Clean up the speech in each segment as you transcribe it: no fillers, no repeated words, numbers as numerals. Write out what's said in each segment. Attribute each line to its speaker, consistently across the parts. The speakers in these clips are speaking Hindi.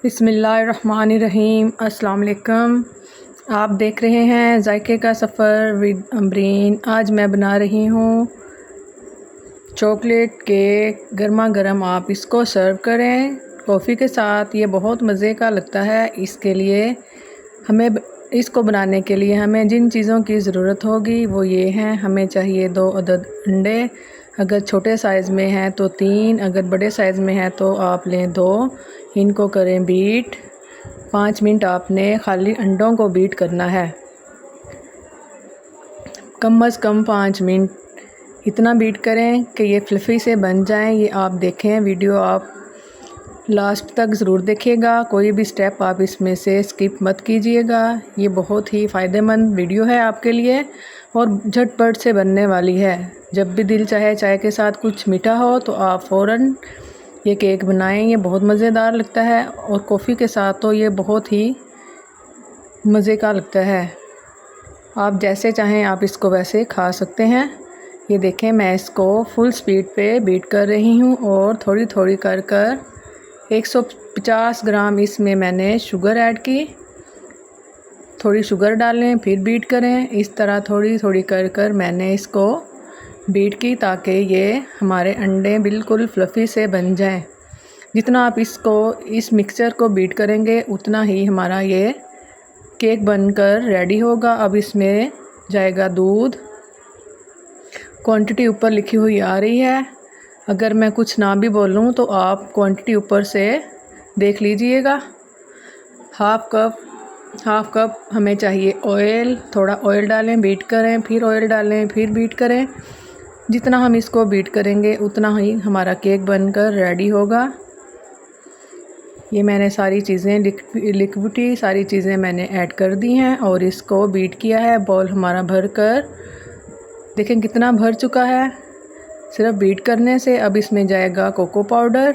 Speaker 1: बिस्मिल्लाहिर्रहमानिर्रहीम। अस्सलाम वालेकुम। आप देख रहे हैं जायके का सफ़र विद अमरीन। आज मैं बना रही हूँ चॉकलेट केक। गर्मा गर्म आप इसको सर्व करें कॉफ़ी के साथ, ये बहुत मज़े का लगता है। इसके लिए इसको बनाने के लिए हमें जिन चीज़ों की ज़रूरत होगी वो ये हैं। हमें चाहिए 2 अदद अंडे, अगर छोटे साइज़ में है तो 3, अगर बड़े साइज़ में है तो आप लें 2। इनको करें बीट। 5 मिनट आपने खाली अंडों को बीट करना है, कम अज़ कम 5 मिनट इतना बीट करें कि ये फ्लफ़ी से बन जाएं। ये आप देखें, वीडियो आप लास्ट तक ज़रूर देखिएगा, कोई भी स्टेप आप इसमें से स्किप मत कीजिएगा। ये बहुत ही फ़ायदेमंद वीडियो है आपके लिए और झटपट से बनने वाली है। जब भी दिल चाहे चाय के साथ कुछ मीठा हो तो आप फ़ौरन ये केक बनाएं। ये बहुत मज़ेदार लगता है और कॉफ़ी के साथ तो ये बहुत ही मज़े का लगता है। आप जैसे चाहें आप इसको वैसे खा सकते हैं। ये देखें, मैं इसको फुल स्पीड पे बीट कर रही हूँ और थोड़ी थोड़ी कर 150 ग्राम इसमें मैंने शुगर ऐड की। थोड़ी शुगर डालें, फिर बीट करें। इस तरह थोड़ी थोड़ी कर मैंने इसको बीट की ताकि ये हमारे अंडे बिल्कुल फ्लफ़ी से बन जाएं। जितना आप इस मिक्सचर को बीट करेंगे उतना ही हमारा ये केक बनकर रेडी होगा। अब इसमें जाएगा दूध। क्वांटिटी ऊपर लिखी हुई आ रही है, अगर मैं कुछ ना भी बोलूँ तो आप क्वांटिटी ऊपर से देख लीजिएगा। हाफ़ कप हमें चाहिए ऑयल। थोड़ा ऑयल डालें, बीट करें, फिर ऑयल डालें, फिर बीट करें। जितना हम इसको बीट करेंगे उतना ही हमारा केक बनकर रेडी होगा। ये मैंने सारी चीज़ें लिक्विडी सारी चीज़ें मैंने ऐड कर दी हैं और इसको बीट किया है। बॉल हमारा भर कर देखें कितना भर चुका है सिर्फ बीट करने से। अब इसमें जाएगा कोको पाउडर।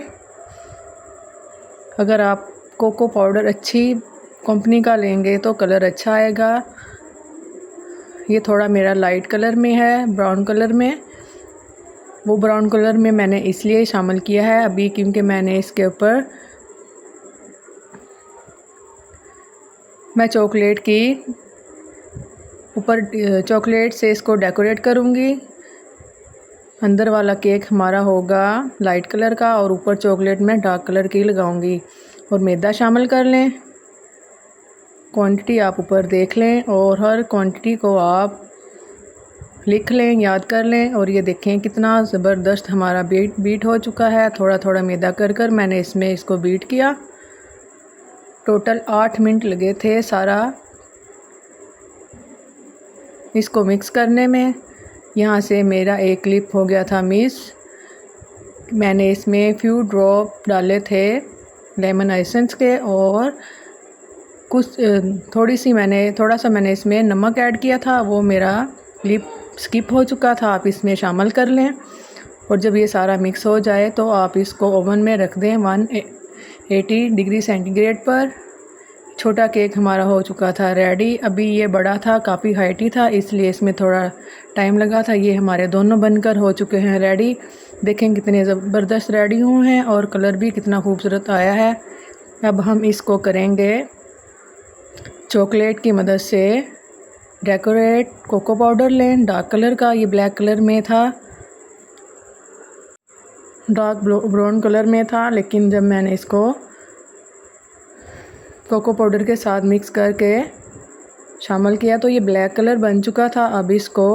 Speaker 1: अगर आप कोको पाउडर अच्छी कंपनी का लेंगे तो कलर अच्छा आएगा। ये थोड़ा मेरा लाइट कलर में है, ब्राउन कलर में। वो ब्राउन कलर में मैंने इसलिए शामिल किया है अभी क्योंकि मैंने इसके ऊपर मैं चॉकलेट से इसको डेकोरेट करूँगी। अंदर वाला केक हमारा होगा लाइट कलर का और ऊपर चॉकलेट में डार्क कलर की लगाऊंगी। और मैदा शामिल कर लें। क्वांटिटी आप ऊपर देख लें और हर क्वांटिटी को आप लिख लें, याद कर लें। और ये देखें कितना ज़बरदस्त हमारा बीट हो चुका है। थोड़ा थोड़ा मैदा कर मैंने इसको बीट किया। टोटल 8 मिनट लगे थे सारा इसको मिक्स करने में। यहाँ से मेरा एक क्लिप हो गया था मिस। मैंने इसमें फ्यू ड्रॉप डाले थे लेमन एसेंस के और थोड़ा सा मैंने इसमें नमक ऐड किया था, वो मेरा क्लिप स्किप हो चुका था। आप इसमें शामिल कर लें और जब ये सारा मिक्स हो जाए तो आप इसको ओवन में रख दें 180 डिग्री सेंटीग्रेड पर। छोटा केक हमारा हो चुका था रेडी। अभी ये बड़ा था, काफ़ी हाइटी था, इसलिए इसमें थोड़ा टाइम लगा था। ये हमारे दोनों बनकर हो चुके हैं रेडी। देखें कितने ज़बरदस्त रेडी हुए हैं और कलर भी कितना खूबसूरत आया है। अब हम इसको करेंगे चॉकलेट की मदद से डेकोरेट। कोको पाउडर लें डार्क कलर का, ये ब्लैक कलर में था, डार्क ब्राउन कलर में था, लेकिन जब मैंने इसको कोको पाउडर के साथ मिक्स करके शामिल किया तो ये ब्लैक कलर बन चुका था। अब इसको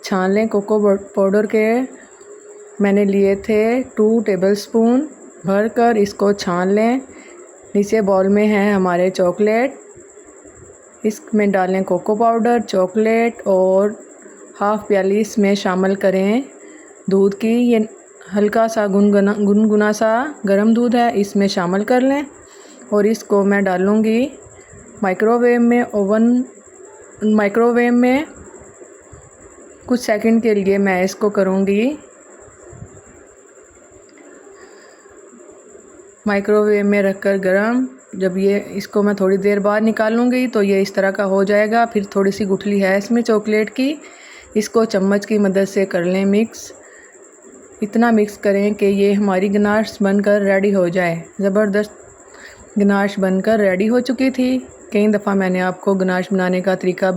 Speaker 1: छान लें। कोको पाउडर के मैंने लिए थे 2 टेबलस्पून भर कर इसको छान लें। नीचे बाउल में है हमारे चॉकलेट, इसमें डालें कोको पाउडर, चॉकलेट और हाफ़ प्याली इसमें शामिल करें दूध की। ये हल्का सा गुनगुना सा गर्म दूध है, इसमें शामिल कर लें और इसको मैं डालूँगी माइक्रोवेव में कुछ सेकंड के लिए मैं इसको करूँगी माइक्रोवेव में रखकर गरम। जब इसको मैं थोड़ी देर बाद निकालूंगी तो ये इस तरह का हो जाएगा। फिर थोड़ी सी गुठली है इसमें चॉकलेट की, इसको चम्मच की मदद से कर लें मिक्स। इतना मिक्स करें कि ये हमारी गनाश बनकर रेडी हो जाए। ज़बरदस्त गनाश बनकर रेडी हो चुकी थी। कई दफ़ा मैंने आपको गनाश बनाने का तरीका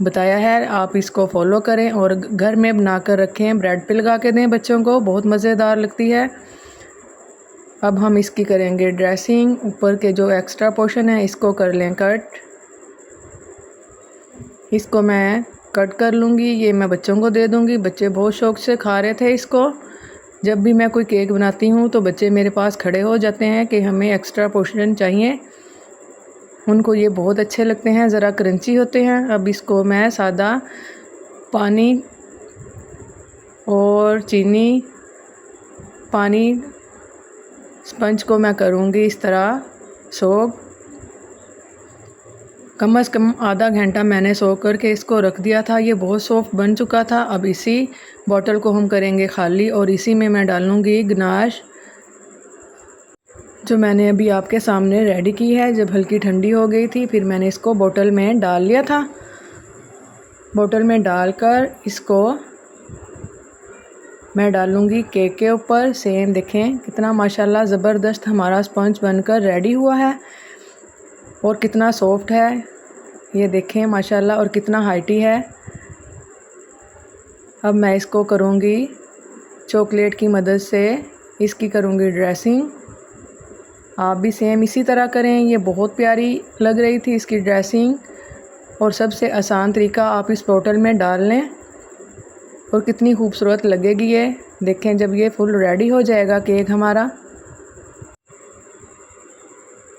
Speaker 1: बताया है, आप इसको फॉलो करें और घर में बना कर रखें। ब्रेड पे लगा के दें बच्चों को, बहुत मज़ेदार लगती है। अब हम इसकी करेंगे ड्रेसिंग। ऊपर के जो एक्स्ट्रा पोर्शन है इसको कर लें कट। इसको मैं कट कर लूँगी, ये मैं बच्चों को दे दूँगी। बच्चे बहुत शौक़ से खा रहे थे इसको। जब भी मैं कोई केक बनाती हूँ तो बच्चे मेरे पास खड़े हो जाते हैं कि हमें एक्स्ट्रा पोर्शन चाहिए। उनको ये बहुत अच्छे लगते हैं, ज़रा क्रंची होते हैं। अब इसको मैं सादा पानी और चीनी, पानी स्पंज को मैं करूँगी इस तरह सोक। कम से कम आधा घंटा मैंने सोक करके इसको रख दिया था। ये बहुत सॉफ्ट बन चुका था। अब इसी बॉटल को हम करेंगे खाली और इसी में मैं डालूँगी गनाश जो मैंने अभी आपके सामने रेडी की है। जब हल्की ठंडी हो गई थी फिर मैंने इसको बोतल में डाल लिया था। बोतल में डालकर इसको मैं डालूँगी केक के ऊपर। सेम देखें कितना माशाल्लाह ज़बरदस्त हमारा स्पंज बनकर रेडी हुआ है और कितना सॉफ्ट है, ये देखें माशाल्लाह, और कितना हाइटी है। अब मैं इसको करूँगी चॉकलेट की मदद से, इसकी करूँगी ड्रेसिंग। आप भी सेम इसी तरह करें। ये बहुत प्यारी लग रही थी इसकी ड्रेसिंग और सबसे आसान तरीका, आप इस बोतल में डाल लें और कितनी खूबसूरत लगेगी ये। देखें जब ये फुल रेडी हो जाएगा केक हमारा,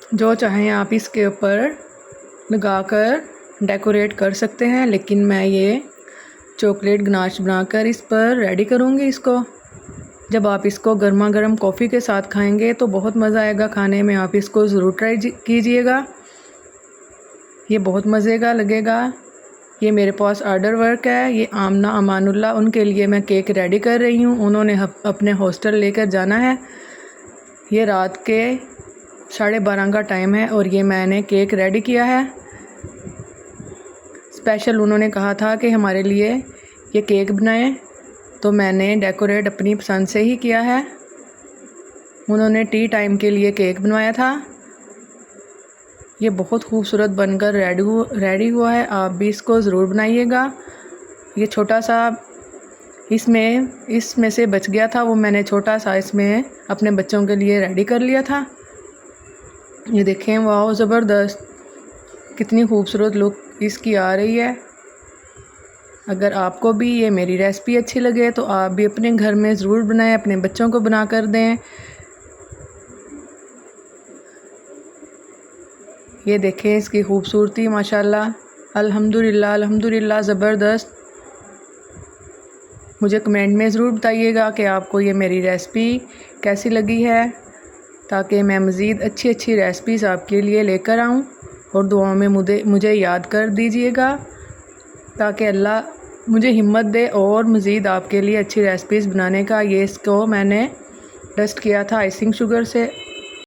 Speaker 1: जो चाहें आप इसके ऊपर लगाकर डेकोरेट कर सकते हैं, लेकिन मैं ये चॉकलेट गनाश बनाकर इस पर रेडी करूँगी इसको। जब आप इसको गर्मा गर्म कॉफ़ी के साथ खाएंगे तो बहुत मज़ा आएगा खाने में। आप इसको ज़रूर ट्राई कीजिएगा, ये बहुत मज़े का लगेगा। ये मेरे पास ऑर्डर वर्क है, ये आमना अमानुल्लाह, उनके लिए मैं केक रेडी कर रही हूँ। उन्होंने अपने हॉस्टल लेकर जाना है। ये रात के 12:30 का टाइम है और ये मैंने केक रेडी किया है स्पेशल। उन्होंने कहा था कि हमारे लिए ये केक बनाएं, तो मैंने डेकोरेट अपनी पसंद से ही किया है। उन्होंने टी टाइम के लिए केक बनवाया था। ये बहुत खूबसूरत बनकर रेडी हुआ है। आप भी इसको ज़रूर बनाइएगा। ये छोटा सा इसमें से बच गया था, वो मैंने छोटा सा इसमें अपने बच्चों के लिए रेडी कर लिया था। ये देखें, वाह ज़बरदस्त, कितनी खूबसूरत लुक इसकी आ रही है। अगर आपको भी ये मेरी रेसिपी अच्छी लगे तो आप भी अपने घर में ज़रूर बनाएं, अपने बच्चों को बना कर दें। ये देखें इसकी खूबसूरती माशाल्लाह, अल्हम्दुलिल्लाह अल्हम्दुलिल्लाह, ज़बरदस्त। मुझे कमेंट में ज़रूर बताइएगा कि आपको ये मेरी रेसिपी कैसी लगी है, ताकि मैं मज़ीद अच्छी अच्छी रेसिपीज़ आपके लिए लेकर आऊँ। और दुआ में मुझे याद कर दीजिएगा, ताकि अल्लाह मुझे हिम्मत दे और मज़ीद आपके लिए अच्छी रेसिपीज़ बनाने का। ये इसको मैंने डस्ट किया था आइसिंग शुगर से